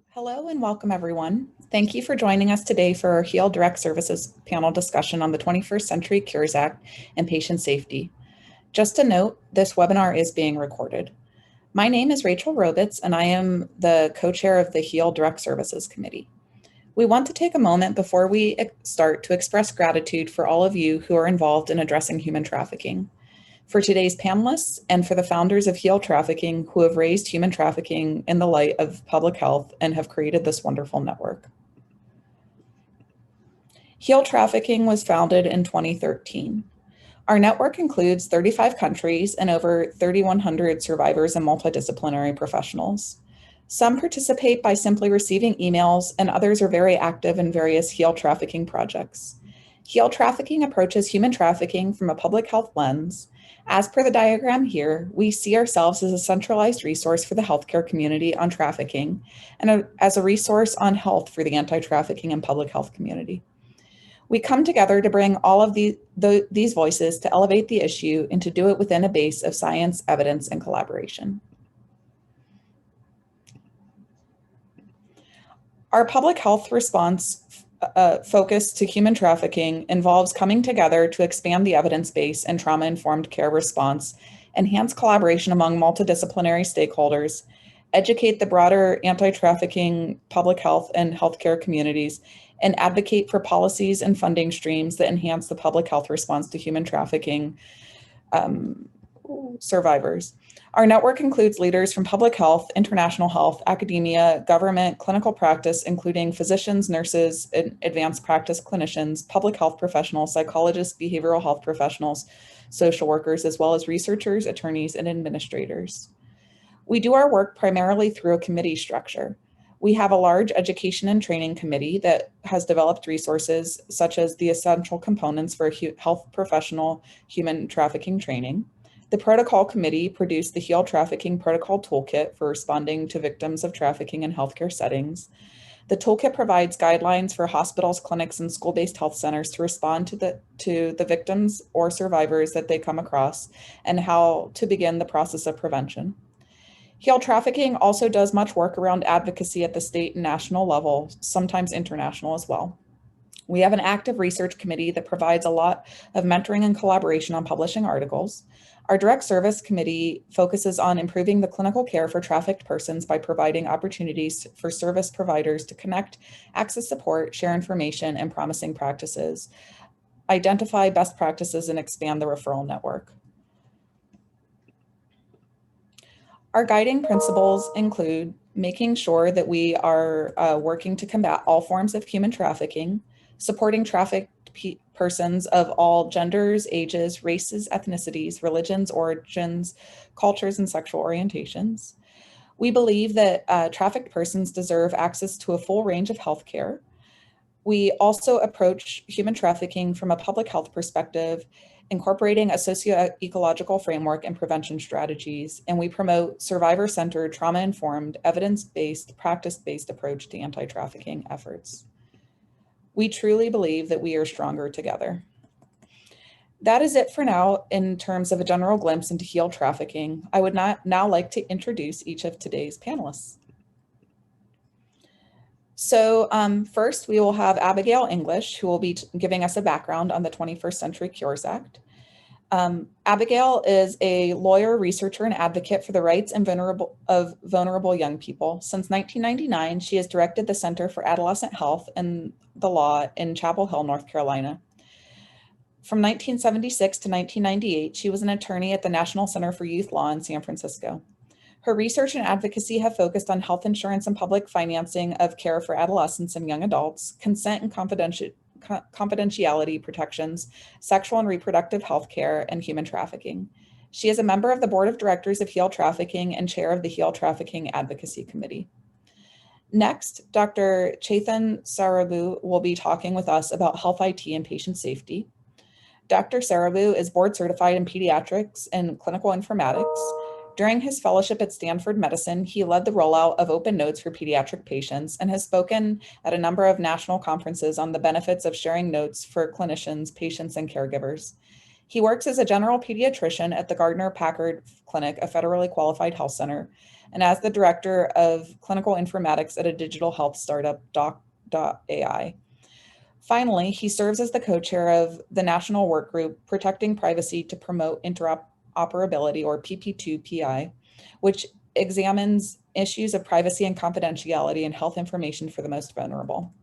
Hello and welcome everyone. Thank you for joining us today for our HEAL Direct Services panel discussion on the 21st Century Cures Act and patient safety. Just a note, this webinar is being recorded. My name is Rachel Robitz and I am the co-chair of the HEAL Direct Services Committee. We want to take a moment before we start to express gratitude for all of you who are involved in addressing human trafficking. For today's panelists and for the founders of HEAL Trafficking who have raised human trafficking in the light of public health and have created this wonderful network. HEAL Trafficking was founded in 2013. Our network includes 35 countries and over 3,100 survivors and multidisciplinary professionals. Some participate by simply receiving emails, and others are very active in various HEAL Trafficking projects. HEAL Trafficking approaches human trafficking from a public health lens. As per the diagram here, we see ourselves as a centralized resource for the healthcare community on trafficking and as a resource on health for the anti-trafficking and public health community. We come together to bring all of these voices to elevate the issue and to do it within a base of science, evidence, and collaboration. Our public health response focus to human trafficking involves coming together to expand the evidence base and trauma-informed care response, enhance collaboration among multidisciplinary stakeholders, educate the broader anti-trafficking public health and healthcare communities, and advocate for policies and funding streams that enhance the public health response to human trafficking survivors. Our network includes leaders from public health, international health, academia, government, clinical practice, including physicians, nurses, advanced practice clinicians, public health professionals, psychologists, behavioral health professionals, social workers, as well as researchers, attorneys, and administrators. We do our work primarily through a committee structure. We have a large education and training committee that has developed resources such as the essential components for health professional human trafficking training. The protocol committee produced the HEAL Trafficking Protocol Toolkit for responding to victims of trafficking in healthcare settings. The toolkit provides guidelines for hospitals, clinics, and school-based health centers to respond to the victims or survivors that they come across and how to begin the process of prevention. HEAL Trafficking also does much work around advocacy at the state and national level, sometimes international as well. We have an active research committee that provides a lot of mentoring and collaboration on publishing articles. Our direct service committee focuses on improving the clinical care for trafficked persons by providing opportunities for service providers to connect, access support, share information, and promising practices, identify best practices, and expand the referral network. Our guiding principles include making sure that we are working to combat all forms of human trafficking, supporting trafficked persons of all genders, ages, races, ethnicities, religions, origins, cultures, and sexual orientations. We believe that trafficked persons deserve access to a full range of health care. We also approach human trafficking from a public health perspective, incorporating a socio-ecological framework and prevention strategies, and we promote survivor-centered, trauma-informed, evidence-based, practice-based approach to anti-trafficking efforts. We truly believe that we are stronger together. That is it for now in terms of a general glimpse into HEAL Trafficking. I would now like to introduce each of today's panelists. So first, we will have Abigail English, who will be giving us a background on the 21st Century Cures Act. Abigail is a lawyer, researcher, and advocate for the rights and vulnerable young people. Since 1999, she has directed the Center for Adolescent Health the Law in Chapel Hill, North Carolina. From 1976 to 1998, she was an attorney at the National Center for Youth Law in San Francisco. Her research and advocacy have focused on health insurance and public financing of care for adolescents and young adults, consent and confidentiality protections, sexual and reproductive health care, and human trafficking. She is a member of the board of directors of HEAL Trafficking and chair of the HEAL Trafficking Advocacy Committee. Next, Dr. Chetan Sarabu will be talking with us about health IT and patient safety. Dr. Sarabu is board certified in pediatrics and clinical informatics. During his fellowship at Stanford Medicine, he led the rollout of open notes for pediatric patients and has spoken at a number of national conferences on the benefits of sharing notes for clinicians, patients, and caregivers. He works as a general pediatrician at the Gardner-Packard Clinic, a federally qualified health center, and as the director of clinical informatics at a digital health startup, Doc.ai. Finally, he serves as the co-chair of the National Work Group Protecting Privacy to Promote Interoperability, or PP2PI, which examines issues of privacy and confidentiality in health information for the most vulnerable.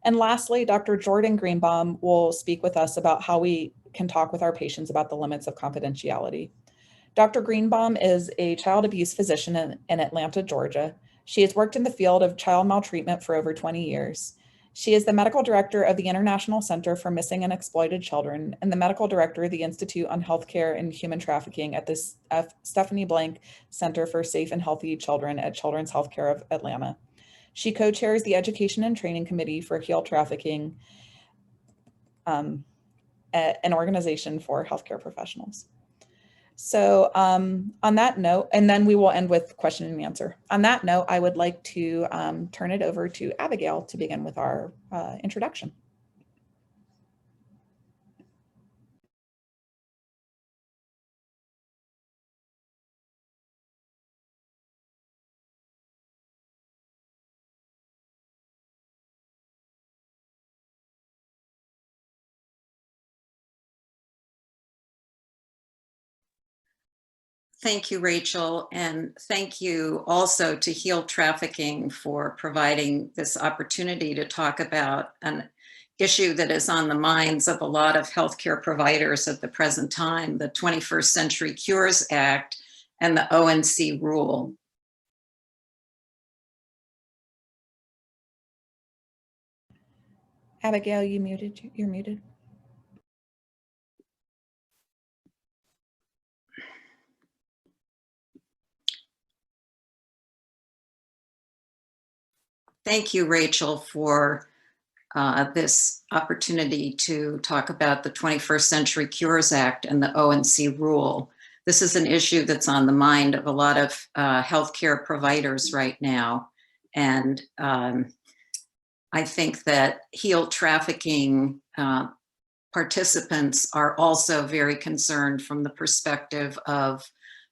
And lastly, Dr. Jordan Greenbaum will speak with us about how we can talk with our patients about the limits of confidentiality. Dr. Greenbaum is a child abuse physician in Atlanta, Georgia. She has worked in the field of child maltreatment for over 20 years. She is the medical director of the International Center for Missing and Exploited Children and the medical director of the Institute on Healthcare and Human Trafficking at the Stephanie Blank Center for Safe and Healthy Children at Children's Healthcare of Atlanta. She co-chairs the Education and Training Committee for HEAL Trafficking, an organization for healthcare professionals. So on that note, and then we will end with question and answer. On that note, I would like to turn it over to Abigail to begin with our introduction. Thank you, Rachel, and thank you also to HEAL Trafficking for providing this opportunity to talk about an issue that is on the minds of a lot of healthcare providers at the present time, the 21st Century Cures Act and the ONC rule. Abigail, you're muted. Thank you, Rachel, for this opportunity to talk about the 21st Century Cures Act and the ONC rule. This is an issue that's on the mind of a lot of healthcare providers right now. And I think that HEAL Trafficking participants are also very concerned from the perspective of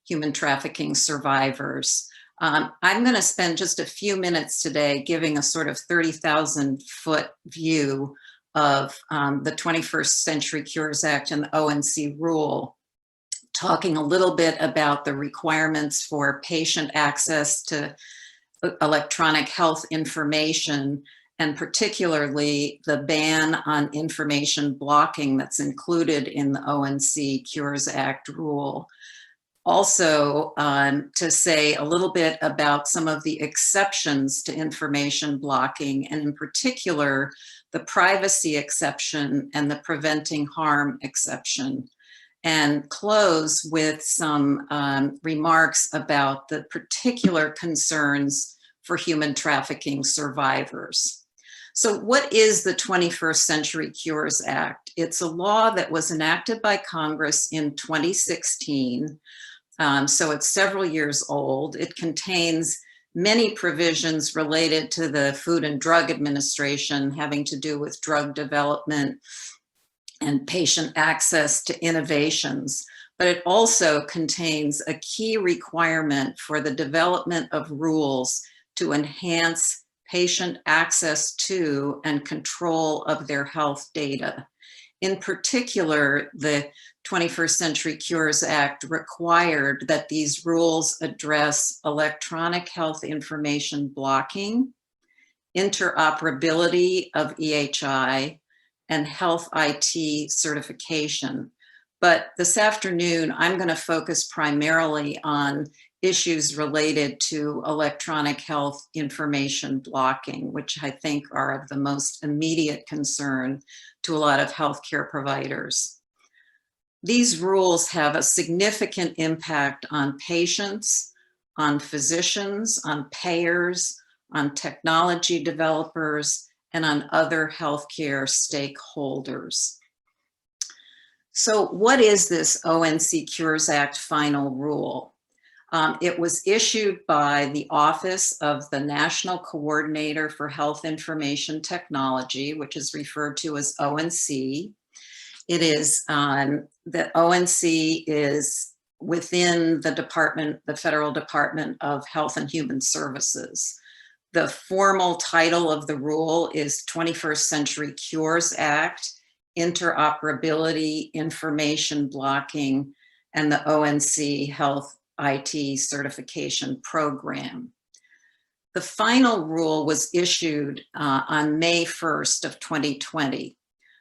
human trafficking survivors. I'm going to spend just a few minutes today giving a sort of 30,000-foot view of the 21st Century Cures Act and the ONC rule, talking a little bit about the requirements for patient access to electronic health information, and particularly the ban on information blocking that's included in the ONC Cures Act rule. Also, to say a little bit about some of the exceptions to information blocking, and in particular, the privacy exception and the preventing harm exception, and close with some remarks about the particular concerns for human trafficking survivors. So what is the 21st Century Cures Act? It's a law that was enacted by Congress in 2016. So it's several years old. It contains many provisions related to the Food and Drug Administration having to do with drug development and patient access to innovations. But it also contains a key requirement for the development of rules to enhance patient access to and control of their health data. In particular, the 21st Century Cures Act required that these rules address electronic health information blocking, interoperability of EHI, and health IT certification. But this afternoon, I'm going to focus primarily on issues related to electronic health information blocking, which I think are of the most immediate concern to a lot of healthcare providers. These rules have a significant impact on patients, on physicians, on payers, on technology developers, and on other healthcare stakeholders. So what is this ONC Cures Act final rule? It was issued by the Office of the National Coordinator for Health Information Technology, which is referred to as ONC. It is the ONC is within the Federal Department of Health and Human Services. The formal title of the rule is 21st Century Cures Act, Interoperability, Information Blocking, and the ONC Health IT Certification Program. The final rule was issued on May 1st of 2020.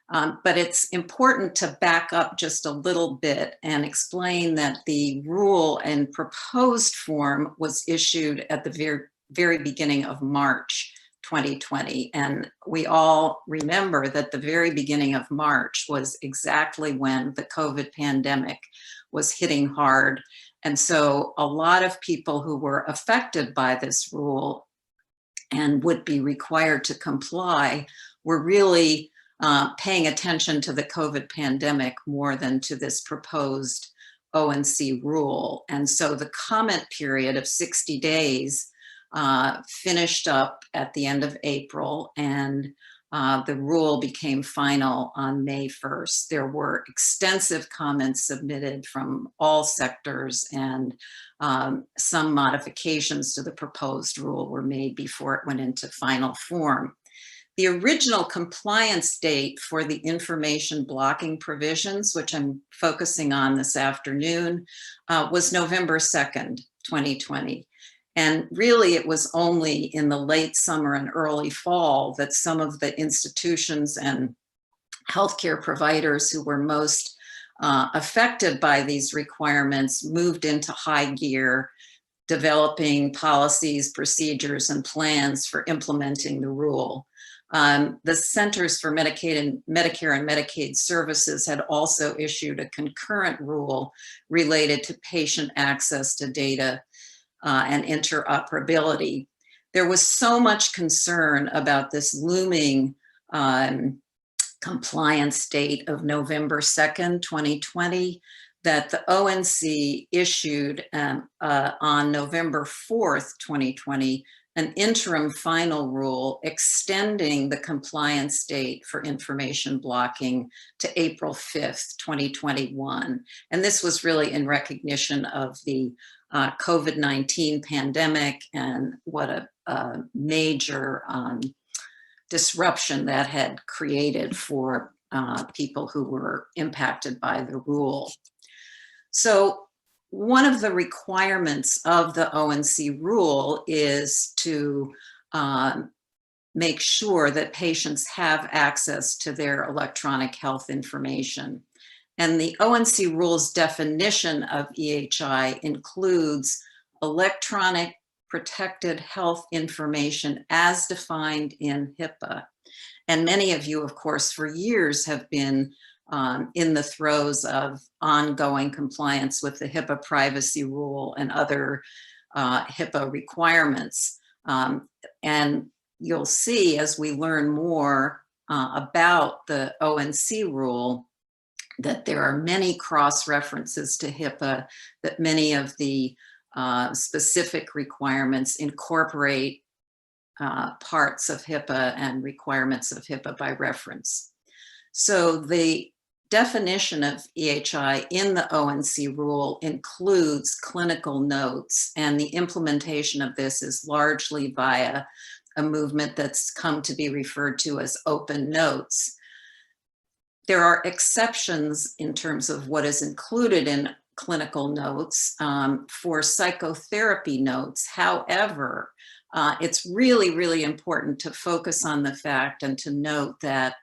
But it's important to back up just a little bit and explain that the rule in proposed form was issued at the very beginning of March 2020. And we all remember that the very beginning of March was exactly when the COVID pandemic was hitting hard. And so a lot of people who were affected by this rule and would be required to comply were really paying attention to the COVID pandemic more than to this proposed ONC rule. And so the comment period of 60 days finished up at the end of April, and the rule became final on May 1st. There were extensive comments submitted from all sectors, and some modifications to the proposed rule were made before it went into final form. The original compliance date for the information blocking provisions, which I'm focusing on this afternoon, was November 2nd, 2020. And really, it was only in the late summer and early fall that some of the institutions and healthcare providers who were most affected by these requirements moved into high gear, developing policies, procedures, and plans for implementing the rule. The Centers for Medicare and Medicaid Services had also issued a concurrent rule related to patient access to data and interoperability. There was so much concern about this looming compliance date of November 2nd, 2020, that the ONC issued on November 4th, 2020, an interim final rule extending the compliance date for information blocking to April 5th, 2021. And this was really in recognition of the COVID-19 pandemic and what a major disruption that had created for people who were impacted by the rule. So one of the requirements of the ONC rule is to make sure that patients have access to their electronic health information. And the ONC rule's definition of EHI includes electronic protected health information as defined in HIPAA. And many of you, of course, for years have been in the throes of ongoing compliance with the HIPAA privacy rule and other HIPAA requirements. And you'll see as we learn more about the ONC rule that there are many cross-references to HIPAA, that many of the specific requirements incorporate parts of HIPAA and requirements of HIPAA by reference. So the definition of EHI in the ONC rule includes clinical notes, and the implementation of this is largely via a movement that's come to be referred to as open notes. There are exceptions in terms of what is included in clinical notes for psychotherapy notes. However, it's really, really important to focus on the fact and to note that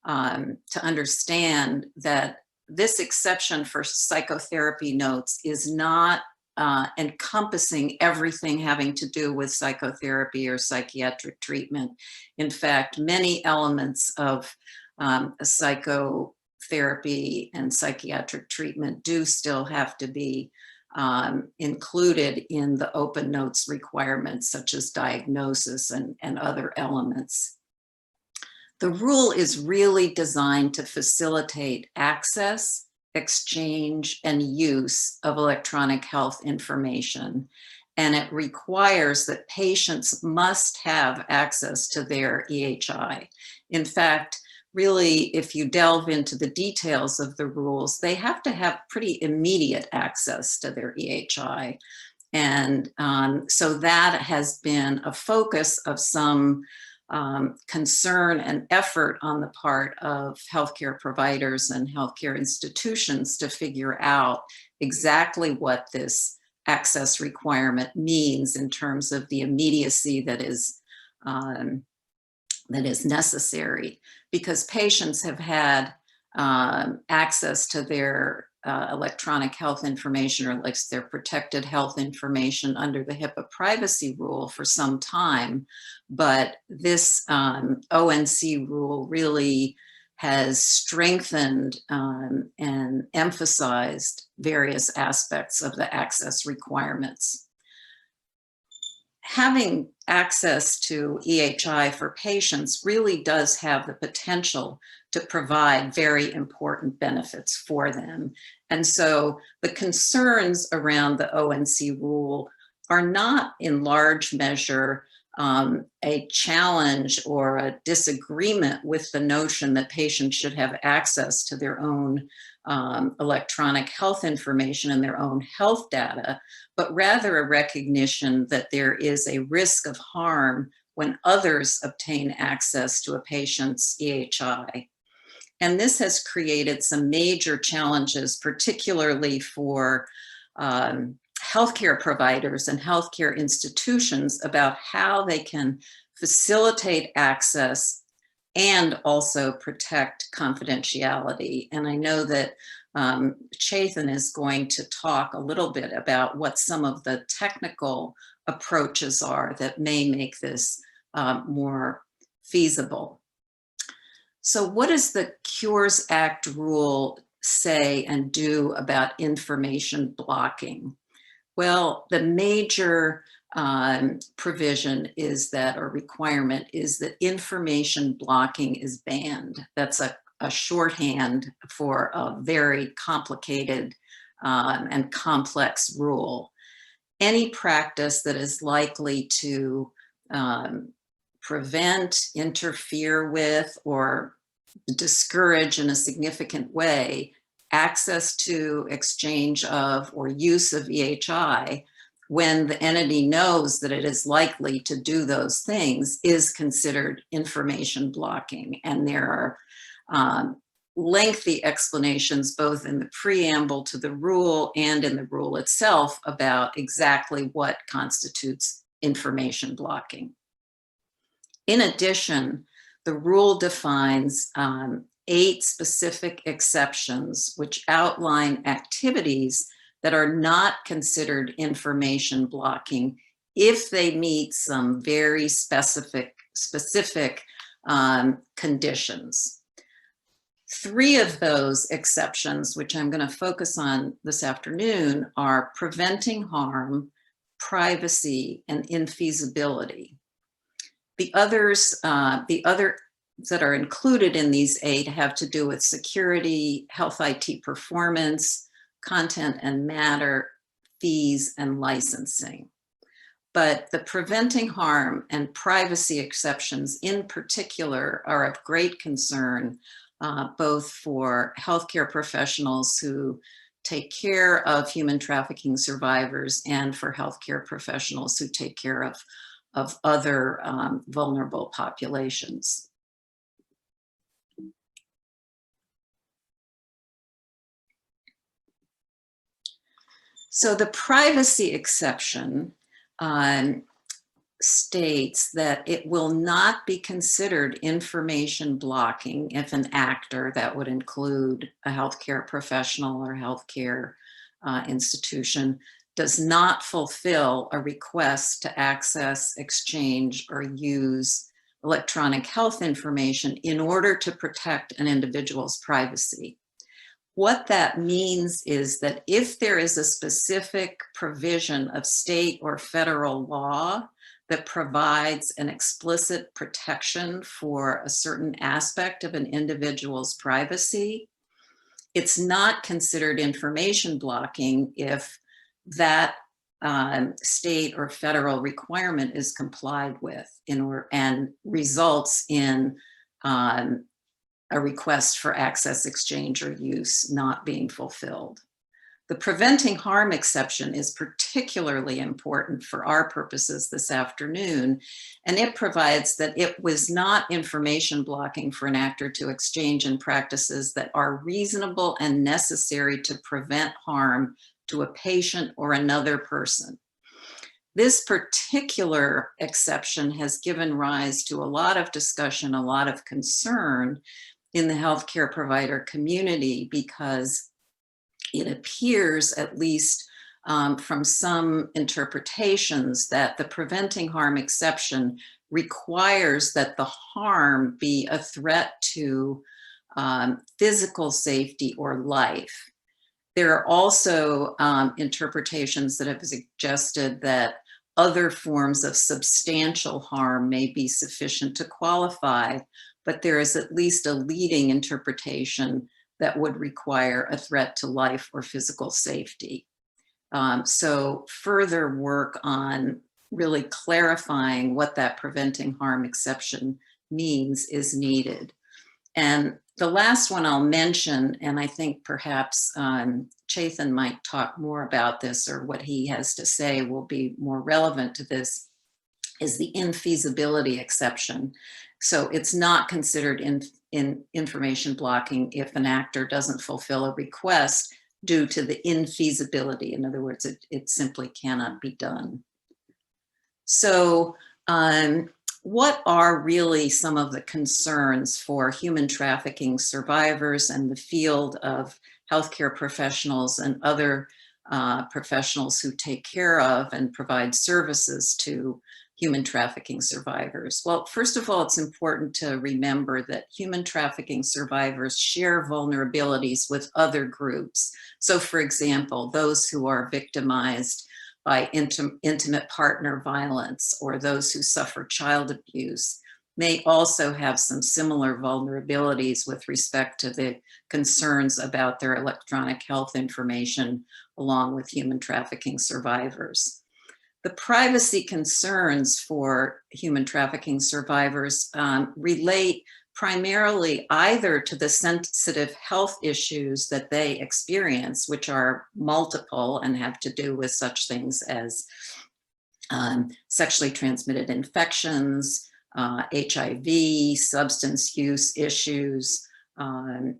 to understand that this exception for psychotherapy notes is not encompassing everything having to do with psychotherapy or psychiatric treatment. In fact, many elements of psychotherapy and psychiatric treatment do still have to be included in the open notes requirements, such as diagnosis and other elements. The rule is really designed to facilitate access, exchange, and use of electronic health information. And it requires that patients must have access to their EHI. In fact, really, if you delve into the details of the rules, they have to have pretty immediate access to their EHI. And so that has been a focus of some concern and effort on the part of healthcare providers and healthcare institutions to figure out exactly what this access requirement means in terms of the immediacy that is necessary, because patients have had access to their electronic health information, or like their protected health information under the HIPAA privacy rule for some time. But this ONC rule really has strengthened and emphasized various aspects of the access requirements. Having access to EHI for patients really does have the potential to provide very important benefits for them. And so the concerns around the ONC rule are not in large measure a challenge or a disagreement with the notion that patients should have access to their own electronic health information and their own health data, but rather a recognition that there is a risk of harm when others obtain access to a patient's EHI. And this has created some major challenges, particularly for healthcare providers and healthcare institutions, about how they can facilitate access and also protect confidentiality. And I know that Chetan is going to talk a little bit about what some of the technical approaches are that may make this more feasible. So what does the Cures Act rule say and do about information blocking? Well, the major provision is that, or requirement, is that information blocking is banned. That's a shorthand for a very complicated and complex rule. Any practice that is likely to prevent, interfere with, or discourage in a significant way access to, exchange of, or use of EHI, when the entity knows that it is likely to do those things, is considered information blocking. And there are lengthy explanations both in the preamble to the rule and in the rule itself about exactly what constitutes information blocking. In addition, the rule defines 8 specific exceptions which outline activities that are not considered information blocking if they meet some very specific conditions. 3 of those exceptions, which I'm going to focus on this afternoon, are preventing harm, privacy, and infeasibility. The others, the other that are included in these 8 have to do with security, health IT performance, content and matter, fees, and licensing. But the preventing harm and privacy exceptions in particular are of great concern, both for healthcare professionals who take care of human trafficking survivors and for healthcare professionals who take care of other vulnerable populations. So the privacy exception states that it will not be considered information blocking if an actor, that would include a healthcare professional or healthcare institution, does not fulfill a request to access, exchange, or use electronic health information in order to protect an individual's privacy. What that means is that if there is a specific provision of state or federal law that provides an explicit protection for a certain aspect of an individual's privacy, it's not considered information blocking if that state or federal requirement is complied with and results in a request for access, exchange, or use not being fulfilled. The preventing harm exception is particularly important for our purposes this afternoon, and it provides that it was not information blocking for an actor to exchange in practices that are reasonable and necessary to prevent harm to a patient or another person. This particular exception has given rise to a lot of discussion, a lot of concern in the healthcare provider community, because it appears, at least from some interpretations, that the preventing harm exception requires that the harm be a threat to physical safety or life. There are also interpretations that have suggested that other forms of substantial harm may be sufficient to qualify, but there is at least a leading interpretation that would require a threat to life or physical safety. So further work on really clarifying what that preventing harm exception means is needed. And the last one I'll mention, and I think perhaps Chethan might talk more about this, or what he has to say will be more relevant to this, is the infeasibility exception. So it's not considered in information blocking if an actor doesn't fulfill a request due to the infeasibility. In other words, it simply cannot be done. So what are really some of the concerns for human trafficking survivors and the field of healthcare professionals and other professionals who take care of and provide services to human trafficking survivors? Well, first of all, it's important to remember that human trafficking survivors share vulnerabilities with other groups. So for example, those who are victimized by intimate partner violence, or those who suffer child abuse, may also have some similar vulnerabilities with respect to the concerns about their electronic health information, along with human trafficking survivors. The privacy concerns for human trafficking survivors relate primarily either to the sensitive health issues that they experience, which are multiple and have to do with such things as sexually transmitted infections, HIV, substance use issues,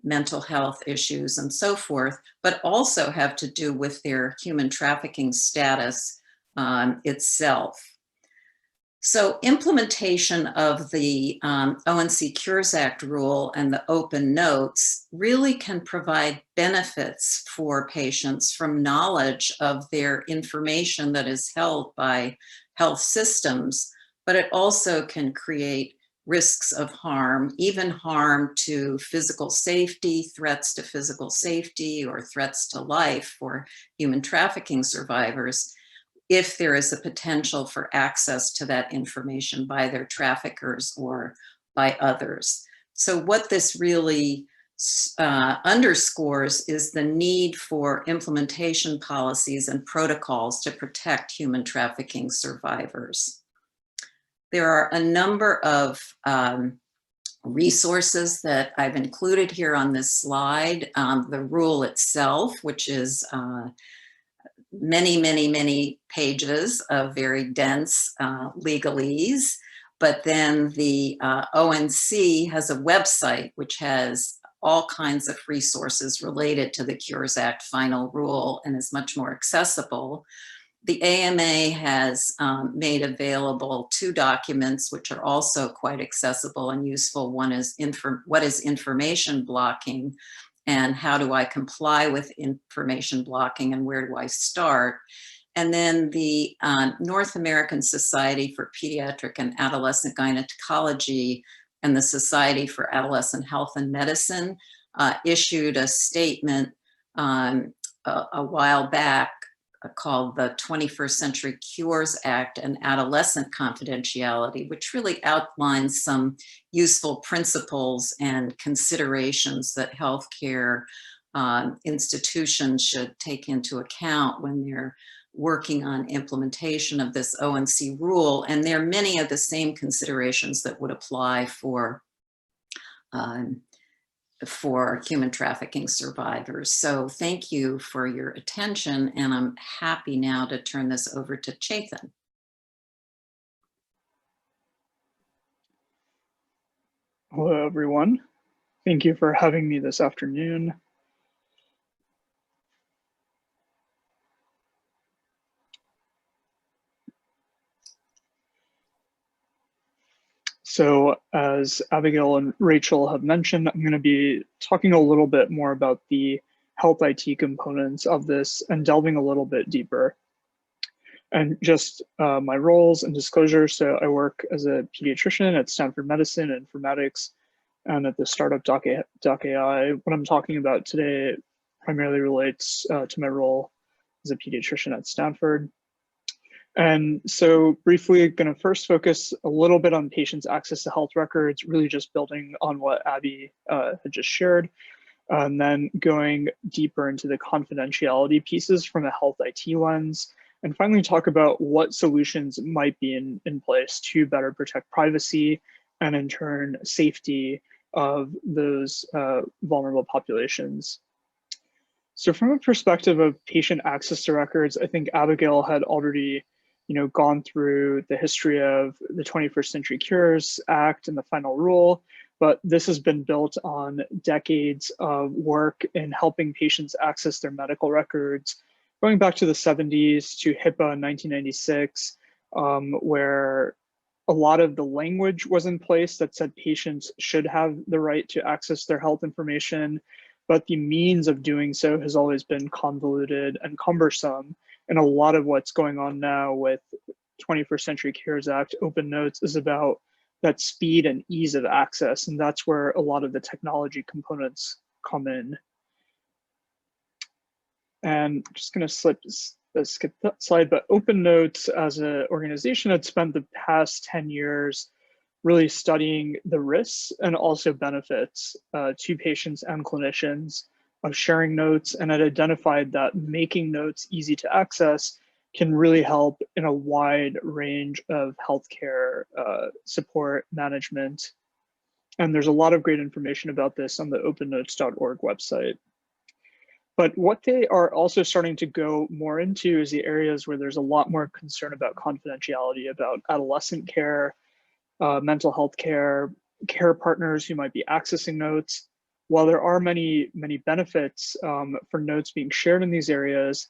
mental health issues, and so forth, but also have to do with their human trafficking status itself. So implementation of the ONC Cures Act rule and the open notes really can provide benefits for patients from knowledge of their information that is held by health systems, but it also can create risks of harm, even harm to physical safety, threats to physical safety, or threats to life for human trafficking survivors, if there is a potential for access to that information by their traffickers or by others. So what this really underscores is the need for implementation policies and protocols to protect human trafficking survivors. There are a number of resources that I've included here on this slide. The rule itself, which is many pages of very dense legalese, but then the ONC has a website which has all kinds of resources related to the Cures Act final rule and is much more accessible. The AMA has made available 2 documents which are also quite accessible and useful. One is what is information blocking, and how do I comply with information blocking, and where do I start? And then the North American Society for Pediatric and Adolescent Gynecology and the Society for Adolescent Health and Medicine issued a statement a while back called the 21st Century Cures Act and Adolescent Confidentiality, which really outlines some useful principles and considerations that healthcare institutions should take into account when they're working on implementation of this ONC rule. And there are many of the same considerations that would apply for for human trafficking survivors. So thank you for your attention, and I'm happy now to turn this over to Chetan. Hello, everyone. Thank you for having me this afternoon. So as Abigail and Rachel have mentioned, I'm going to be talking a little bit more about the health IT components of this and delving a little bit deeper. And just my roles and disclosure. So I work as a pediatrician at Stanford Medicine and Informatics and at the startup Doc.ai. What I'm talking about today primarily relates to my role as a pediatrician at Stanford. And so briefly, going to first focus a little bit on patients' access to health records, really just building on what Abby had just shared, and then going deeper into the confidentiality pieces from a health IT lens, and finally talk about what solutions might be in place to better protect privacy and in turn safety of those vulnerable populations. So from a perspective of patient access to records, I think Abigail had already gone through the history of the 21st Century Cures Act and the final rule, but this has been built on decades of work in helping patients access their medical records, going back to the 70s to HIPAA in 1996, where a lot of the language was in place that said patients should have the right to access their health information, but the means of doing so has always been convoluted and cumbersome. And a lot of what's going on now with 21st Century Cures Act, Open Notes, is about that speed and ease of access. And that's where a lot of the technology components come in. And I'm just going to skip that slide, but Open Notes as an organization had spent the past 10 years really studying the risks and also benefits to patients and clinicians of sharing notes, and had identified that making notes easy to access can really help in a wide range of healthcare support management. And there's a lot of great information about this on the opennotes.org website. But what they are also starting to go more into is the areas where there's a lot more concern about confidentiality, about adolescent care, mental health care, care partners who might be accessing notes. While there are many benefits for notes being shared in these areas,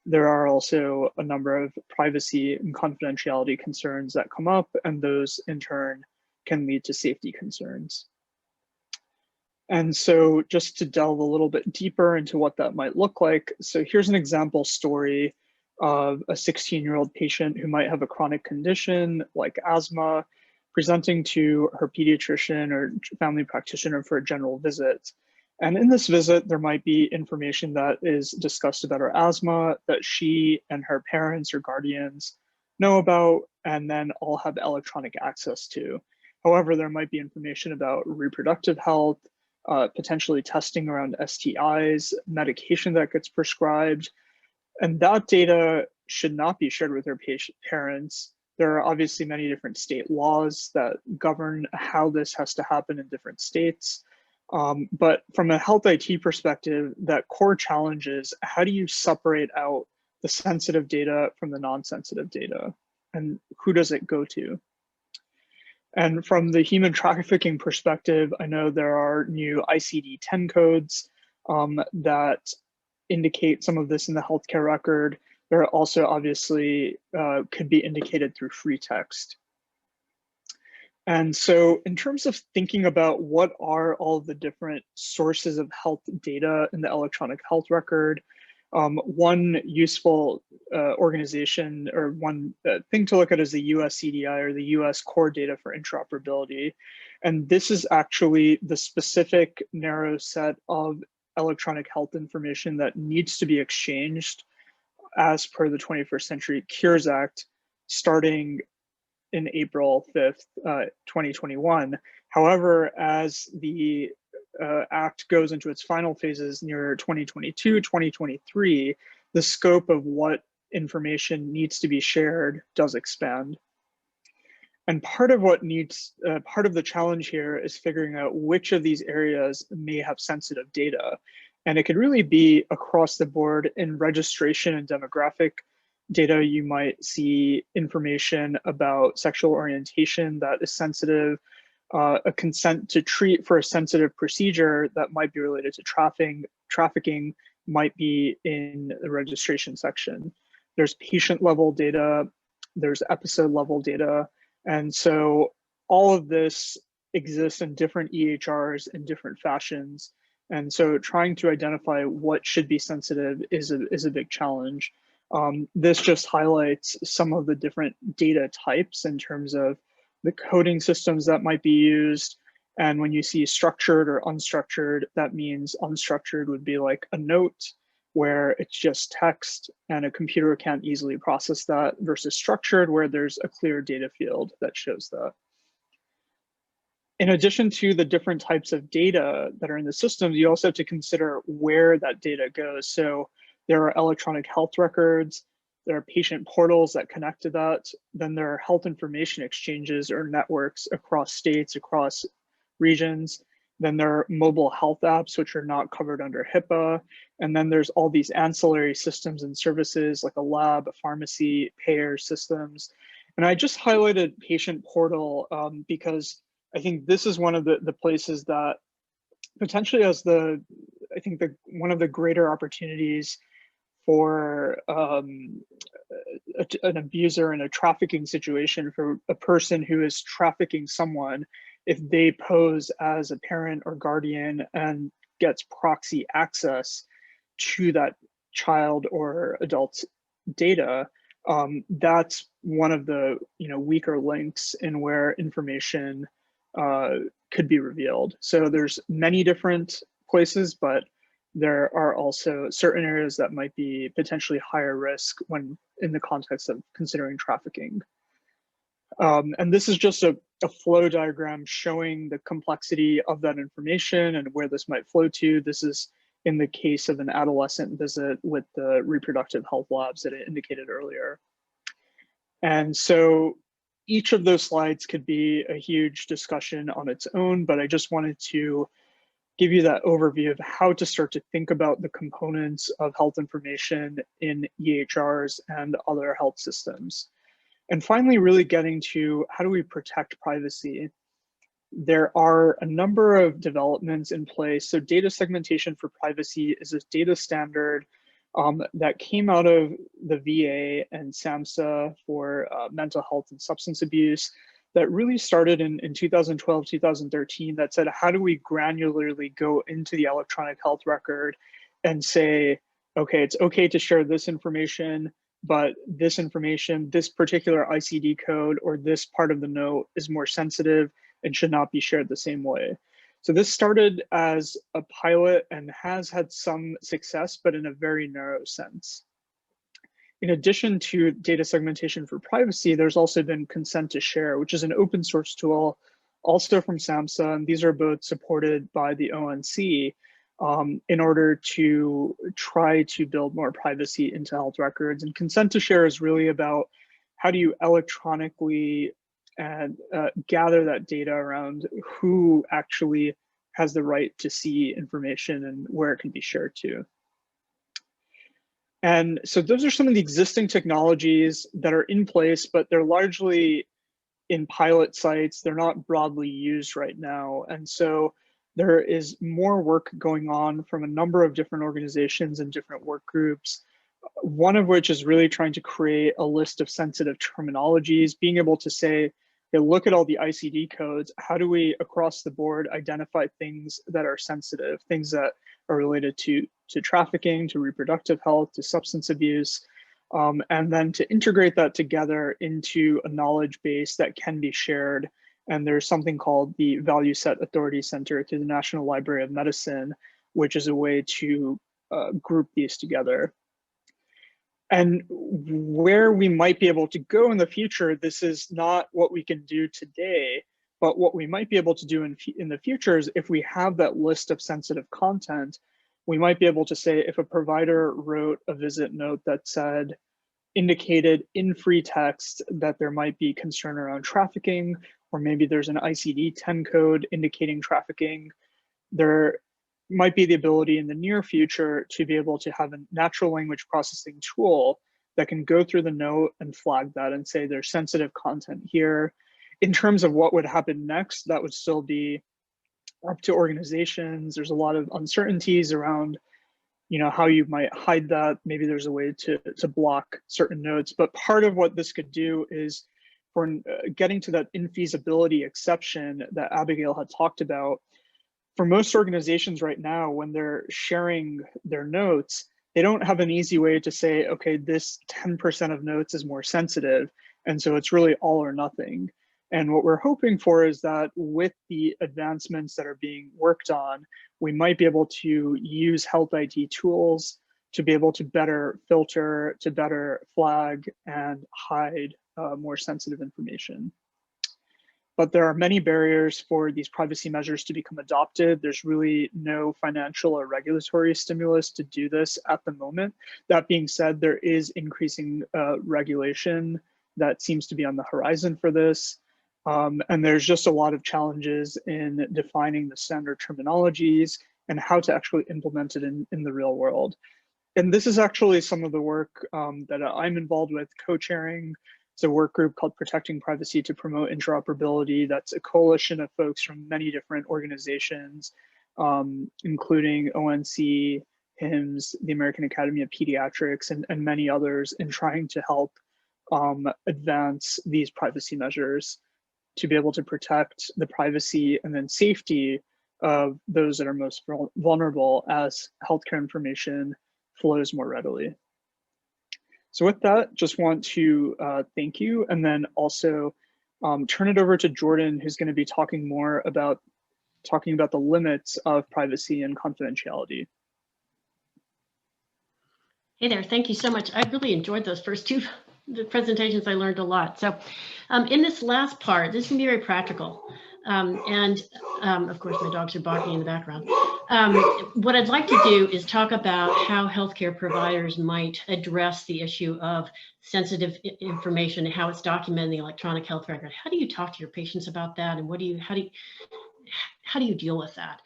there are also a number of privacy and confidentiality concerns that come up, and those in turn can lead to safety concerns. And so just to delve a little bit deeper into what that might look like, so here's an example story of a 16-year-old patient who might have a chronic condition like asthma, presenting to her pediatrician or family practitioner for a general visit. And in this visit, there might be information that is discussed about her asthma that she and her parents or guardians know about and then all have electronic access to. However, there might be information about reproductive health, potentially testing around STIs, medication that gets prescribed, and that data should not be shared with their parents. There are obviously many different state laws that govern how this has to happen in different states. But from a health IT perspective, that core challenge is how do you separate out the sensitive data from the non-sensitive data, and who does it go to? And from the human trafficking perspective, I know there are new ICD-10 codes that indicate some of this in the healthcare record. There are also obviously could be indicated through free text. And so in terms of thinking about what are all the different sources of health data in the electronic health record, one useful organization or one thing to look at is the US CDI, or the US Core Data for Interoperability. And this is actually the specific narrow set of electronic health information that needs to be exchanged as per the 21st Century Cures Act, starting in April 5th, 2021. However, as the Act goes into its final phases near 2022, 2023, the scope of what information needs to be shared does expand. And part of what needs, part of the challenge here is figuring out which of these areas may have sensitive data. And it could really be across the board. In registration and demographic data, you might see information about sexual orientation that is sensitive, a consent to treat for a sensitive procedure that might be related to trafficking might be in the registration section. There's patient level data, there's episode level data. And so all of this exists in different EHRs in different fashions. And so trying to identify what should be sensitive is a big challenge. This just highlights some of the different data types in terms of the coding systems that might be used. And when you see structured or unstructured, that means unstructured would be like a note where it's just text and a computer can't easily process that, versus structured where there's a clear data field that shows that. In addition to the different types of data that are in the system, you also have to consider where that data goes. So there are electronic health records, there are patient portals that connect to that, then there are health information exchanges or networks across states, across regions. Then there are mobile health apps, which are not covered under HIPAA. And then there's all these ancillary systems and services like a lab, a pharmacy, payer systems. And I just highlighted patient portal because I think this is one of the places that potentially has one of the greater opportunities for an abuser in a trafficking situation, for a person who is trafficking someone, if they pose as a parent or guardian and gets proxy access to that child or adult's data, that's one of the weaker links in where information could be revealed. So there's many different places, but there are also certain areas that might be potentially higher risk when in the context of considering trafficking. And this is just a flow diagram showing the complexity of that information and where this might flow to. This is in the case of an adolescent visit with the reproductive health labs that I indicated earlier. And so each of those slides could be a huge discussion on its own, but I just wanted to give you that overview of how to start to think about the components of health information in EHRs and other health systems. And finally, really getting to how do we protect privacy? There are a number of developments in place. So data segmentation for privacy is a data standard that came out of the VA and SAMHSA for mental health and substance abuse that really started in 2012, 2013, that said, how do we granularly go into the electronic health record and say, okay, it's okay to share this information, but this information, this particular ICD code or this part of the note is more sensitive and should not be shared the same way. So this started as a pilot and has had some success, but in a very narrow sense. In addition to data segmentation for privacy, there's also been consent to share, which is an open source tool, also from SAMHSA, and these are both supported by the ONC in order to try to build more privacy into health records. And consent to share is really about how do you electronically gather that data around who actually has the right to see information and where it can be shared to. And so those are some of the existing technologies that are in place, but they're largely in pilot sites. They're not broadly used right now. And so there is more work going on from a number of different organizations and different work groups, one of which is really trying to create a list of sensitive terminologies, being able to say, okay, look at all the ICD codes. How do we across the board identify things that are sensitive, things that are related to trafficking, to reproductive health, to substance abuse, and then to integrate that together into a knowledge base that can be shared. And there's something called the Value Set Authority Center through the National Library of Medicine, which is a way to group these together. And where we might be able to go in the future, this is not what we can do today, but what we might be able to do in the future is if we have that list of sensitive content, we might be able to say if a provider wrote a visit note that said, indicated in free text that there might be concern around trafficking, or maybe there's an ICD-10 code indicating trafficking. There might be the ability in the near future to be able to have a natural language processing tool that can go through the note and flag that and say there's sensitive content here. In terms of what would happen next, that would still be up to organizations. There's a lot of uncertainties around, you know, how you might hide that. Maybe there's a way to block certain notes, but part of what this could do is for getting to that infeasibility exception that Abigail had talked about. For most organizations right now, when they're sharing their notes, they don't have an easy way to say, okay, this 10% of notes is more sensitive, and so it's really all or nothing. And what we're hoping for is that with the advancements that are being worked on, we might be able to use health IT tools to be able to better filter, to better flag and hide more sensitive information. But there are many barriers for these privacy measures to become adopted. There's really no financial or regulatory stimulus to do this at the moment. That being said, there is increasing regulation that seems to be on the horizon for this. And there's just a lot of challenges in defining the standard terminologies and how to actually implement it in the real world. And this is actually some of the work that I'm involved with, co-chairing. It's a work group called Protecting Privacy to Promote Interoperability. That's a coalition of folks from many different organizations, including ONC, HIMSS, the American Academy of Pediatrics, and many others in trying to help advance these privacy measures to be able to protect the privacy and then safety of those that are most vulnerable as healthcare information flows more readily. So with that, just want to thank you, and then also turn it over to Jordan, who's going to be talking more about the limits of privacy and confidentiality. Hey there, thank you so much. I really enjoyed those first two presentations. I learned a lot. So in this last part, this can be very practical. Of course, my dogs are barking in the background. What I'd like to do is talk about how healthcare providers might address the issue of sensitive information and how it's documented in the electronic health record. How do you talk to your patients about that, and how do you deal with that?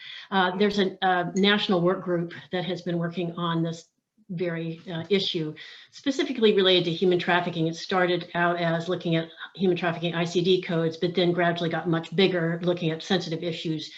There's a national work group that has been working on this very issue, specifically related to human trafficking. It started out as looking at human trafficking ICD codes, but then gradually got much bigger, looking at sensitive issues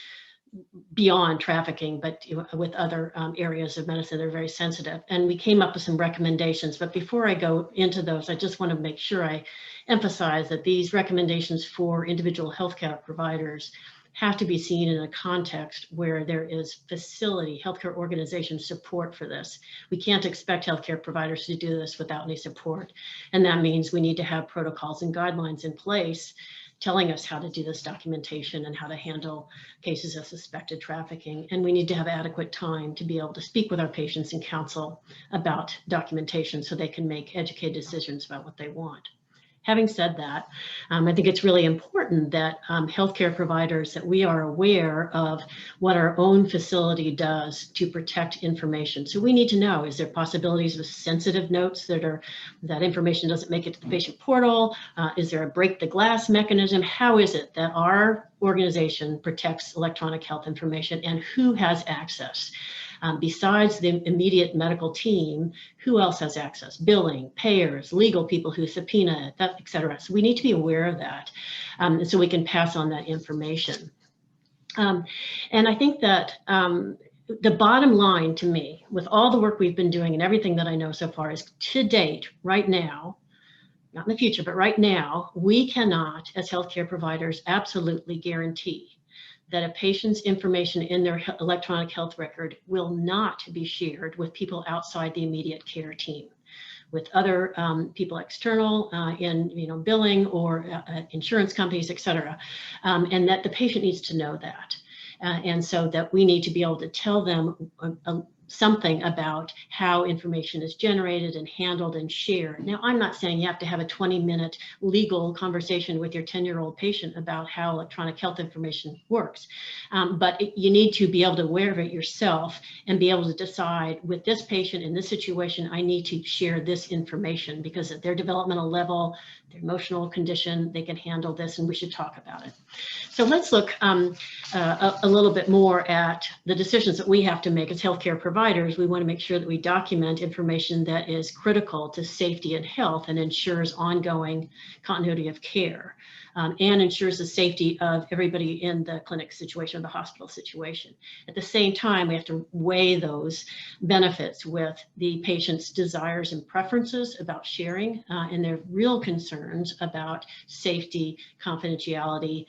beyond trafficking, but with other areas of medicine that are very sensitive. And we came up with some recommendations. But before I go into those, I just want to make sure I emphasize that these recommendations for individual healthcare providers have to be seen in a context where there is healthcare organization support for this. We can't expect healthcare providers to do this without any support. And that means we need to have protocols and guidelines in place telling us how to do this documentation and how to handle cases of suspected trafficking. And we need to have adequate time to be able to speak with our patients and counsel about documentation so they can make educated decisions about what they want. Having said that, I think it's really important that healthcare providers, that we are aware of what our own facility does to protect information. So we need to know, is there possibilities of sensitive notes that information doesn't make it to the patient portal? Is there a break the glass mechanism? How is it that our organization protects electronic health information, and who has access? Besides the immediate medical team, who else has access? Billing, payers, legal people who subpoena it, et cetera. So we need to be aware of that, so we can pass on that information. And I think that the bottom line to me, with all the work we've been doing and everything that I know so far, is to date, right now, not in the future, but right now, we cannot, as healthcare providers, absolutely guarantee that a patient's information in their electronic health record will not be shared with people outside the immediate care team, with other people external in billing or insurance companies, et cetera, and that the patient needs to know that. And so that we need to be able to tell them something about how information is generated and handled and shared. Now, I'm not saying you have to have a 20-minute legal conversation with your 10-year-old patient about how electronic health information works, but you need to be able to aware of it yourself and be able to decide, with this patient in this situation, I need to share this information because at their developmental level, their emotional condition, they can handle this, and we should talk about it. So let's look a little bit more at the decisions that we have to make as healthcare providers. We want to make sure that we document information that is critical to safety and health and ensures ongoing continuity of care, and ensures the safety of everybody in the clinic situation or the hospital situation. At the same time, we have to weigh those benefits with the patient's desires and preferences about sharing and their real concerns about safety, confidentiality,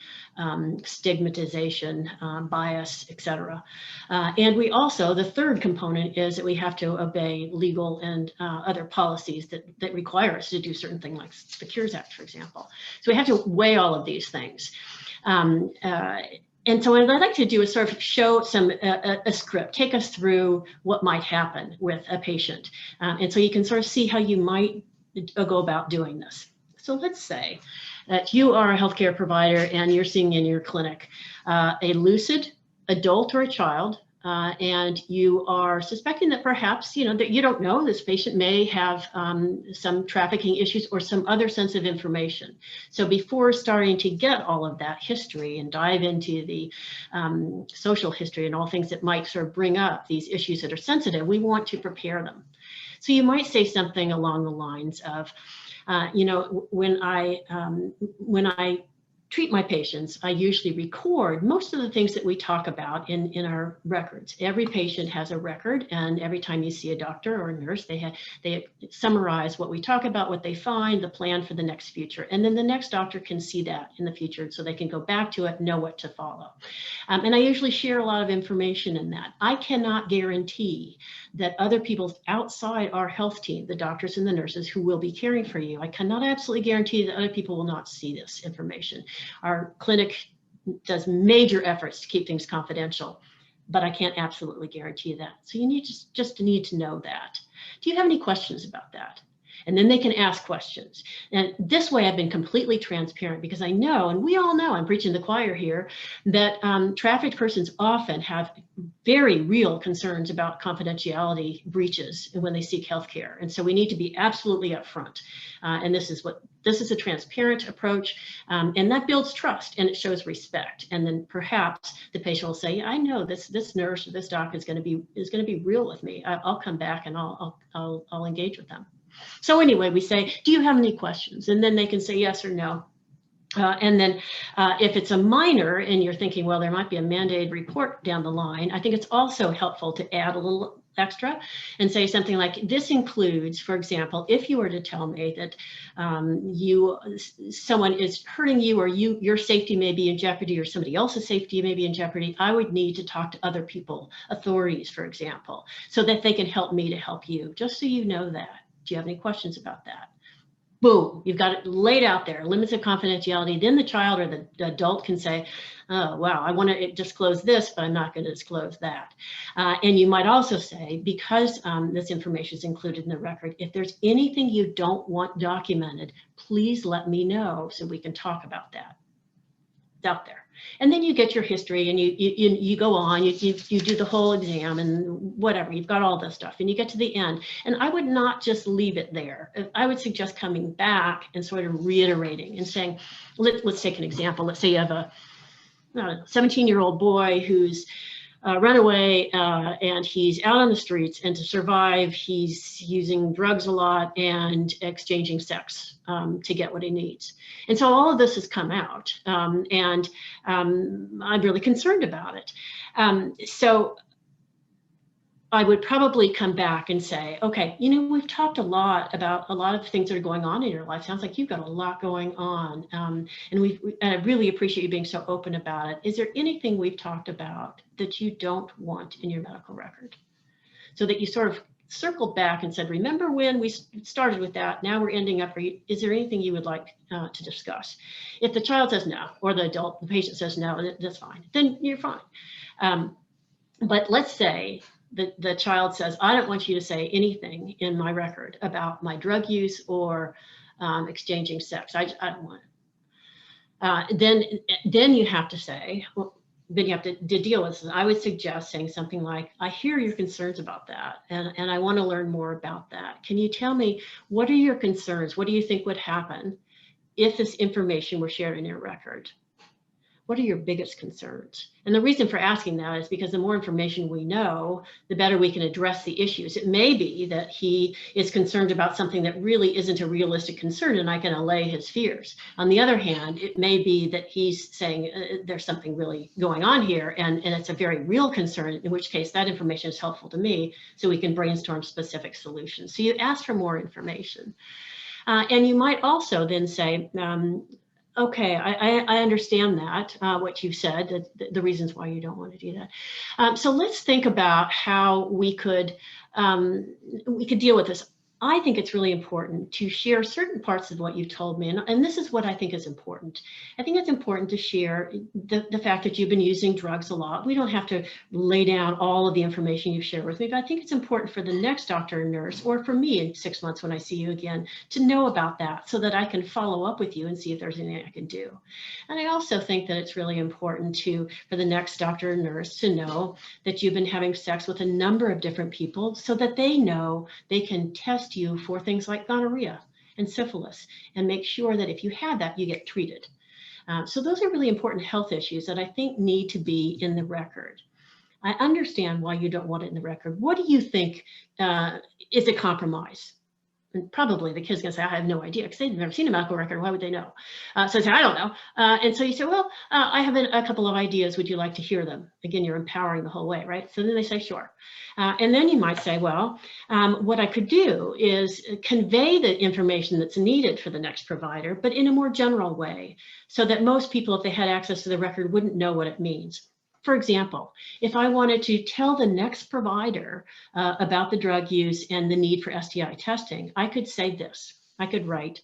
stigmatization, bias, etc. And we also, the third component is that we have to obey legal and other policies that require us to do certain things, like the Cures Act, for example. So we have to weigh all of these things. And so what I'd like to do is sort of show a script, take us through what might happen with a patient. And so you can sort of see how you might go about doing this. So let's say that you are a healthcare provider and you're seeing in your clinic a lucid adult or a child, and you are suspecting that perhaps, that you don't know, this patient may have some trafficking issues or some other sensitive information. So before starting to get all of that history and dive into the social history and all things that might sort of bring up these issues that are sensitive, we want to prepare them. So you might say something along the lines of, when I treat my patients, I usually record most of the things that we talk about in our records. Every patient has a record, and every time you see a doctor or a nurse, they summarize what we talk about, what they find, the plan for the next future. And then the next doctor can see that in the future, so they can go back to it, know what to follow. And I usually share a lot of information in that. I cannot guarantee that other people outside our health team, the doctors and the nurses who will be caring for you, I cannot absolutely guarantee that other people will not see this information. Our clinic does major efforts to keep things confidential, but I can't absolutely guarantee that. So you just need to know that. Do you have any questions about that? And then they can ask questions. And this way I've been completely transparent, because I know, and we all know, I'm preaching the choir here, that trafficked persons often have very real concerns about confidentiality breaches when they seek healthcare. And so we need to be absolutely upfront. And this is a transparent approach, and that builds trust and it shows respect. And then perhaps the patient will say, I know this nurse or this doc is going to be real with me. I'll come back and I'll engage with them. So anyway, we say, do you have any questions? And then they can say yes or no. And then if it's a minor and you're thinking, well, there might be a mandated report down the line, I think it's also helpful to add a little extra and say something like, this includes, for example, if you were to tell me that someone is hurting you, or your safety may be in jeopardy, or somebody else's safety may be in jeopardy, I would need to talk to other people, authorities, for example, so that they can help me to help you, just so you know that. Do you have any questions about that? Boom, you've got it laid out there, limits of confidentiality. Then the child or the adult can say, oh, wow, I want to disclose this, but I'm not going to disclose that. And you might also say, because this information is included in the record, if there's anything you don't want documented, please let me know so we can talk about that. It's out there. And then you get your history and you go on, you do the whole exam and whatever, you've got all this stuff and you get to the end. And I would not just leave it there. I would suggest coming back and sort of reiterating and saying, let's take an example. Let's say you have a 17-year-old boy who's run away and he's out on the streets, and to survive, he's using drugs a lot and exchanging sex to get what he needs. And so all of this has come out, and I'm really concerned about it. So I would probably come back and say, okay, we've talked a lot about a lot of things that are going on in your life. Sounds like you've got a lot going on. And I really appreciate you being so open about it. Is there anything we've talked about that you don't want in your medical record? So that you sort of circled back and said, remember when we started with that, now we're ending up, is there anything you would like to discuss? If the child says no, or the patient says no, that's fine, then you're fine. But let's say the child says, I don't want you to say anything in my record about my drug use or exchanging sex. I don't want it. Then you have to say, well, then you have to deal with it. I would suggest saying something like, I hear your concerns about that, and I want to learn more about that. Can you tell me, what are your concerns? What do you think would happen if this information were shared in your record? What are your biggest concerns? And the reason for asking that is because the more information we know, the better we can address the issues. It may be that he is concerned about something that really isn't a realistic concern, and I can allay his fears. On the other hand, it may be that he's saying there's something really going on here, and it's a very real concern, in which case that information is helpful to me, so we can brainstorm specific solutions. So you ask for more information. And you might also then say, okay, I understand that, what you've said, the reasons why you don't want to do that. So let's think about how we could deal with this. I think it's really important to share certain parts of what you've told me, and this is what I think is important. I think it's important to share the fact that you've been using drugs a lot. We don't have to lay down all of the information you've shared with me, but I think it's important for the next doctor or nurse, or for me in 6 months when I see you again, to know about that so that I can follow up with you and see if there's anything I can do. And I also think that it's really important for the next doctor or nurse to know that you've been having sex with a number of different people so that they know they can test you for things like gonorrhea and syphilis, and make sure that if you have that, you get treated. So those are really important health issues that I think need to be in the record. I understand why you don't want it in the record. What do you think is a compromise? And probably the kid's gonna say, I have no idea, because they've never seen a medical record. Why would they know? So I say, I don't know. And so you say, well, I have a couple of ideas. Would you like to hear them? Again, you're empowering the whole way, right? So then they say, sure. And then you might say, well, what I could do is convey the information that's needed for the next provider, but in a more general way, so that most people, if they had access to the record, wouldn't know what it means. For example, if I wanted to tell the next provider about the drug use and the need for STI testing, I could say this. I could write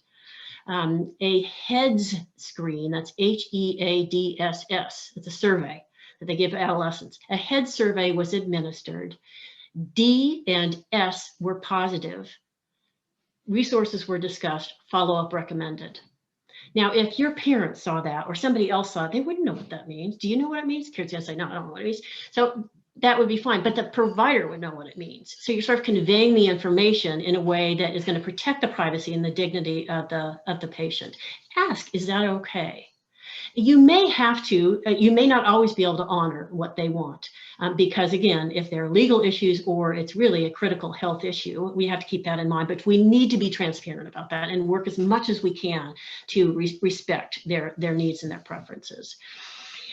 a HEADS screen, that's HEADSS, it's a survey that they give adolescents. A HEADS survey was administered. D and S were positive. Resources were discussed, follow-up recommended. Now, if your parents saw that or somebody else saw it, they wouldn't know what that means. Do you know what it means? Kids gonna say, no, I don't know what it means. So that would be fine, but the provider would know what it means. So you're sort of conveying the information in a way that is going to protect the privacy and the dignity of the patient. Ask, is that okay? You may have to, you may not always be able to honor what they want, because again, if there are legal issues or it's really a critical health issue, we have to keep that in mind, but we need to be transparent about that and work as much as we can to respect their needs and their preferences.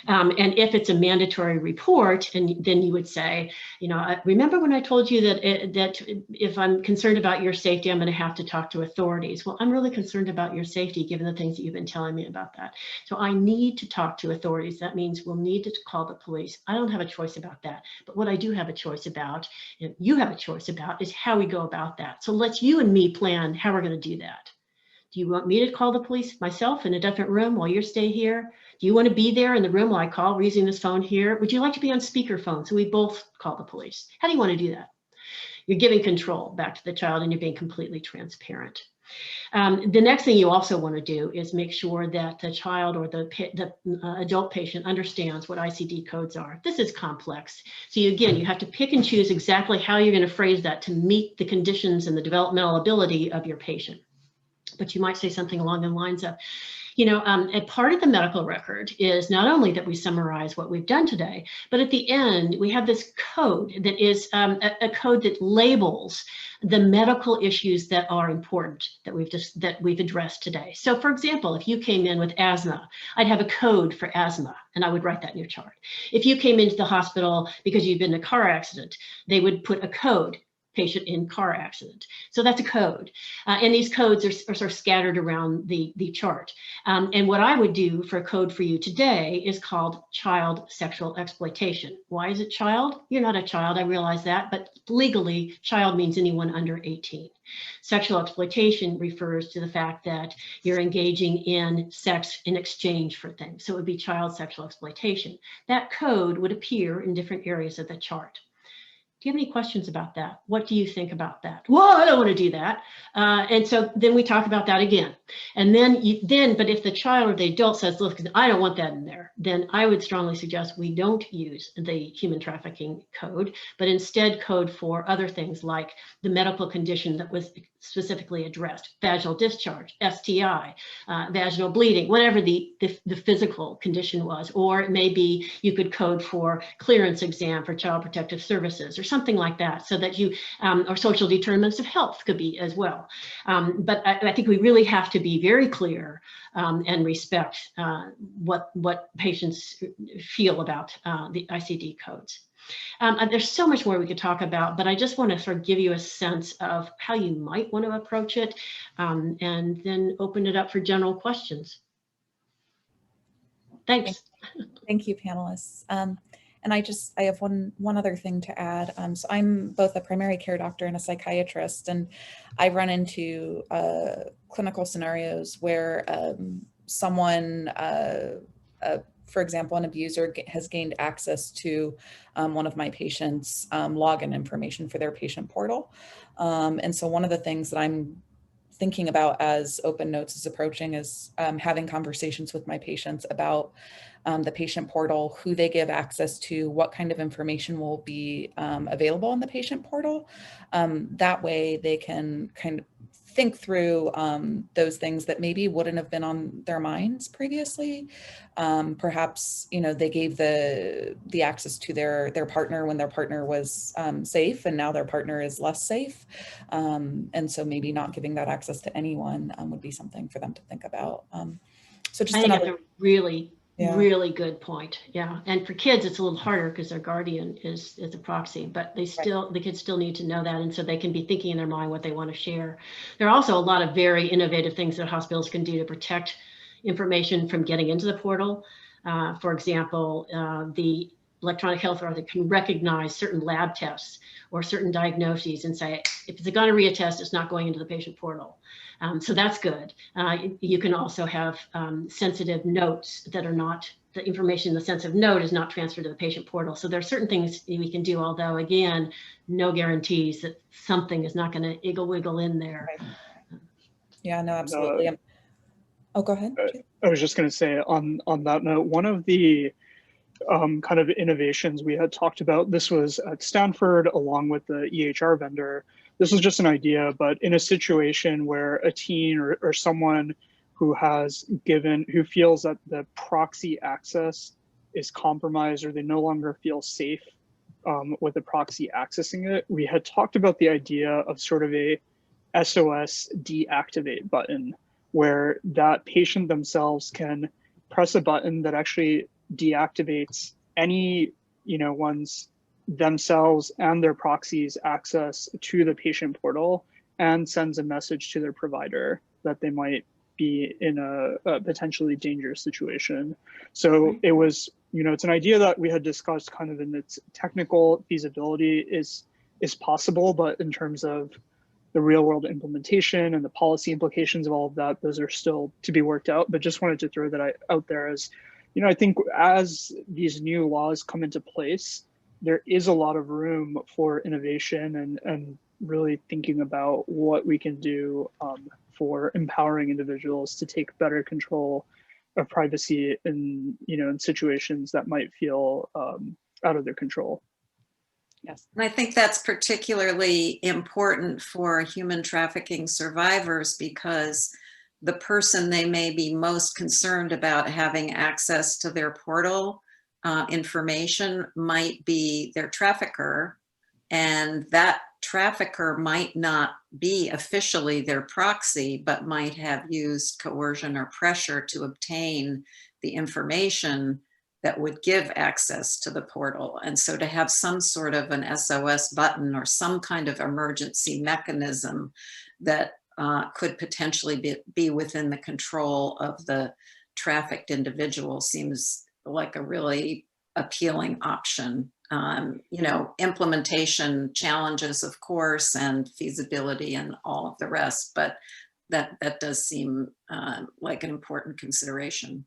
And if it's a mandatory report, and then you would say, you know, remember when I told you that if I'm concerned about your safety, I'm going to have to talk to authorities. Well, I'm really concerned about your safety, given the things that you've been telling me about that. So I need to talk to authorities. That means we'll need to call the police. I don't have a choice about that. But what I do have a choice about, and you have a choice about, is how we go about that. So let's you and me plan how we're going to do that. Do you want me to call the police myself in a different room while you stay here? Do you want to be there in the room while I call? We're using this phone here. Would you like to be on speakerphone so we both call the police? How do you want to do that? You're giving control back to the child and you're being completely transparent. The next thing you also want to do is make sure that the child or the adult patient understands what ICD codes are. This is complex. So again, you have to pick and choose exactly how you're going to phrase that to meet the conditions and the developmental ability of your patient. But you might say something along the lines of, you know, a part of the medical record is not only that we summarize what we've done today, but at the end, we have this code that is a code that labels the medical issues that are important that we've addressed today. So for example, if you came in with asthma, I'd have a code for asthma, and I would write that in your chart. If you came into the hospital because you've been in a car accident, they would put a code, patient in car accident. So that's a code. And these codes are sort of scattered around the chart. And what I would do for a code for you today is called child sexual exploitation. Why is it child? You're not a child, I realize that, but legally, child means anyone under 18. Sexual exploitation refers to the fact that you're engaging in sex in exchange for things. So it would be child sexual exploitation. That code would appear in different areas of the chart. Do you have any questions about that? What do you think about that? Well, I don't want to do that. And so then we talk about that again. And then, but if the child or the adult says, look, I don't want that in there, then I would strongly suggest we don't use the human trafficking code, but instead code for other things like the medical condition that was specifically addressed, vaginal discharge, STI, vaginal bleeding, whatever the physical condition was. Or maybe you could code for clearance exam for Child Protective Services or something like that, so that you, or social determinants of health could be as well. But I think we really have to be very clear and respect what patients feel about the ICD codes. There's so much more we could talk about, but I just want to sort of give you a sense of how you might want to approach it, and then open it up for general questions. Thanks. Thank you, panelists. And I have one other thing to add. So I'm both a primary care doctor and a psychiatrist, and I run into clinical scenarios where someone, for example, an abuser has gained access to one of my patients' login information for their patient portal. And so one of the things that I'm thinking about as Open Notes is approaching is having conversations with my patients about the patient portal, who they give access to, what kind of information will be available in the patient portal. That way they can kind of think through those things that maybe wouldn't have been on their minds previously. Perhaps, they gave the access to their partner when their partner was safe, and now their partner is less safe. And so maybe not giving that access to anyone would be something for them to think about. So just I think that's a really good point. Yeah. And for kids, it's a little harder because their guardian is a proxy, but the kids still need to know that. And so they can be thinking in their mind what they want to share. There are also a lot of very innovative things that hospitals can do to protect information from getting into the portal. For example, the electronic health record can recognize certain lab tests or certain diagnoses and say, if it's a gonorrhea test, it's not going into the patient portal. So that's good. You can also have sensitive notes that are not, the information in the sensitive note is not transferred to the patient portal. So there are certain things we can do, although again, no guarantees that something is not going to wiggle in there. Right. Yeah, no, absolutely. Oh, go ahead. I was just going to say on that note, one of the kind of innovations we had talked about, this was at Stanford along with the EHR vendor. This was just an idea, but in a situation where a teen or someone who feels that the proxy access is compromised, or they no longer feel safe with the proxy accessing it, we had talked about the idea of sort of a SOS deactivate button, where that patient themselves can press a button that actually deactivates any one's themselves and their proxies access to the patient portal, and sends a message to their provider that they might be in a potentially dangerous situation. So it was, it's an idea that we had discussed kind of in its technical feasibility is possible, but in terms of the real world implementation and the policy implications of all of that, those are still to be worked out. But just wanted to throw that out there as, I think as these new laws come into place, there is a lot of room for innovation and really thinking about what we can do for empowering individuals to take better control of privacy in situations that might feel out of their control. Yes. And I think that's particularly important for human trafficking survivors, because the person they may be most concerned about having access to their portal information might be their trafficker, and that trafficker might not be officially their proxy, but might have used coercion or pressure to obtain the information that would give access to the portal. And so to have some sort of an SOS button or some kind of emergency mechanism that could potentially be within the control of the trafficked individual seems like a really appealing option. Implementation challenges, of course, and feasibility and all of the rest, but that does seem like an important consideration.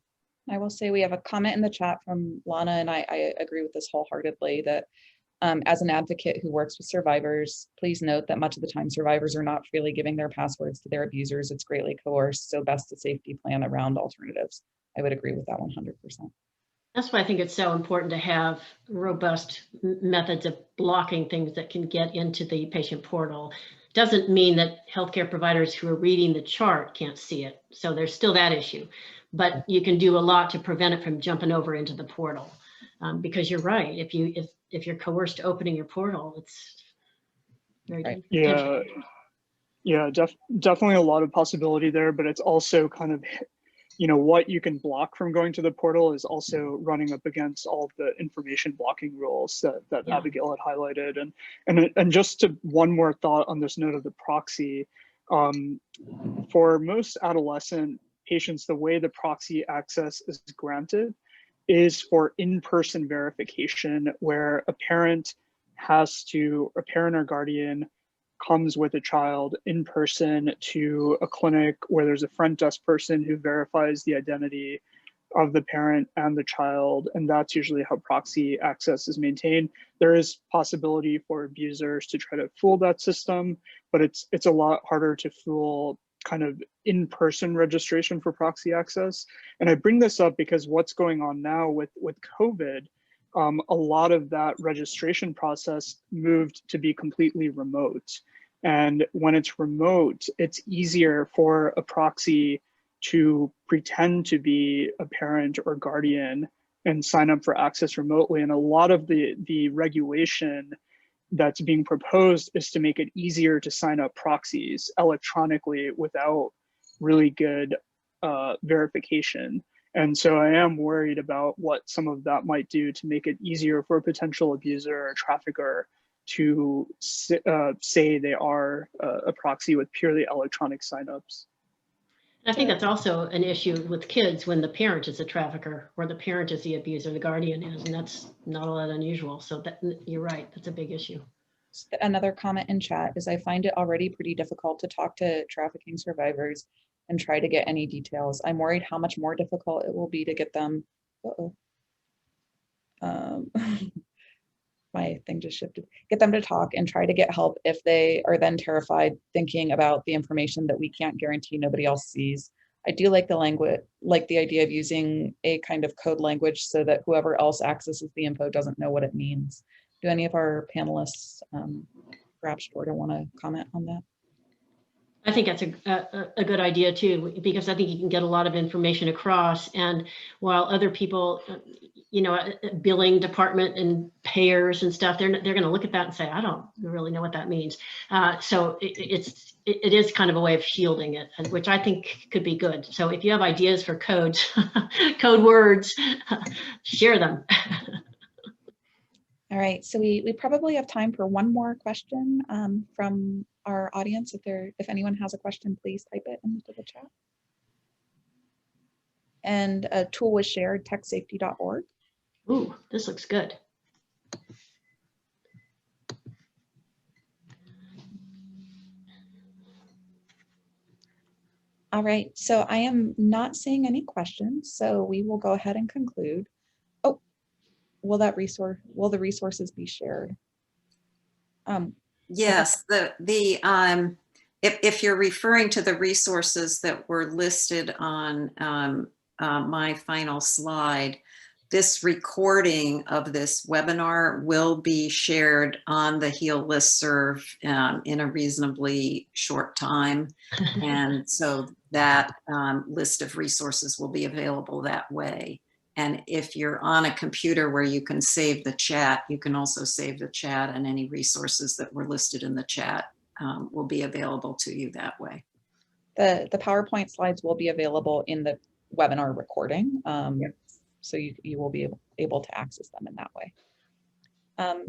I will say we have a comment in the chat from Lana, and I agree with this wholeheartedly, that As an advocate who works with survivors, please note that much of the time survivors are not freely giving their passwords to their abusers. It's greatly coerced, so best to safety plan around alternatives. I would agree with that 100%. That's why I think it's so important to have robust methods of blocking things that can get into the patient portal. Doesn't mean that healthcare providers who are reading the chart can't see it. So there's still that issue, but you can do a lot to prevent it from jumping over into the portal. Because you're right, if you're coerced to opening your portal, it's very right. Yeah, definitely a lot of possibility there, but it's also kind of, you know, what you can block from going to the portal is also running up against all of the information blocking rules that Yeah. Abigail had highlighted. And just to one more thought on this note of the proxy, for most adolescent patients, the way the proxy access is granted is for in-person verification, where a parent or guardian comes with a child in person to a clinic where there's a front desk person who verifies the identity of the parent and the child, and that's usually how proxy access is maintained. There is possibility for abusers to try to fool that system, but it's a lot harder to fool kind of in-person registration for proxy access. And I bring this up because what's going on now with COVID, a lot of that registration process moved to be completely remote. And when it's remote, it's easier for a proxy to pretend to be a parent or guardian and sign up for access remotely. And a lot of the regulation that's being proposed is to make it easier to sign up proxies electronically without really good verification. And so I am worried about what some of that might do to make it easier for a potential abuser or trafficker to say they are a proxy with purely electronic signups. I think that's also an issue with kids when the parent is a trafficker or the parent is the abuser, the guardian is, and that's not all that unusual. So that, you're right, that's a big issue. Another comment in chat is I find it already pretty difficult to talk to trafficking survivors and try to get any details. I'm worried how much more difficult it will be to get them. My thing just shifted. Get them to talk and try to get help if they are then terrified thinking about the information that we can't guarantee nobody else sees. I do like the language, like the idea of using a kind of code language so that whoever else accesses the info doesn't know what it means. Do any of our panelists, perhaps Jordan, want to comment on that? I think that's a good idea too, because I think you can get a lot of information across. And while other people, you know, billing department and payers and stuff, they're going to look at that and say, I don't really know what that means. So it is kind of a way of shielding it, which I think could be good. So if you have ideas for codes, code words, share them. All right, so we probably have time for one more question from our audience. If anyone has a question, please type it into the chat. And a tool was shared, techsafety.org. Ooh, this looks good. All right, so I am not seeing any questions, so we will go ahead and conclude. Oh, will the resources be shared? Yes, if you're referring to the resources that were listed on my final slide, this recording of this webinar will be shared on the HEAL listserv in a reasonably short time. And so that list of resources will be available that way. And if you're on a computer where you can save the chat, you can also save the chat, and any resources that were listed in the chat will be available to you that way. The PowerPoint slides will be available in the webinar recording. So you will be able to access them in that way.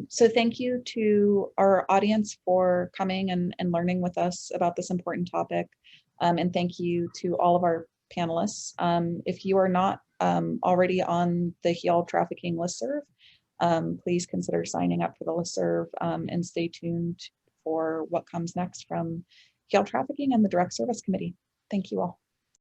So thank you to our audience for coming and learning with us about this important topic. And thank you to all of our panelists. If you are not already on the HEAL Trafficking listserv, please consider signing up for the listserv and stay tuned for what comes next from HEAL Trafficking and the Direct Service Committee. Thank you all.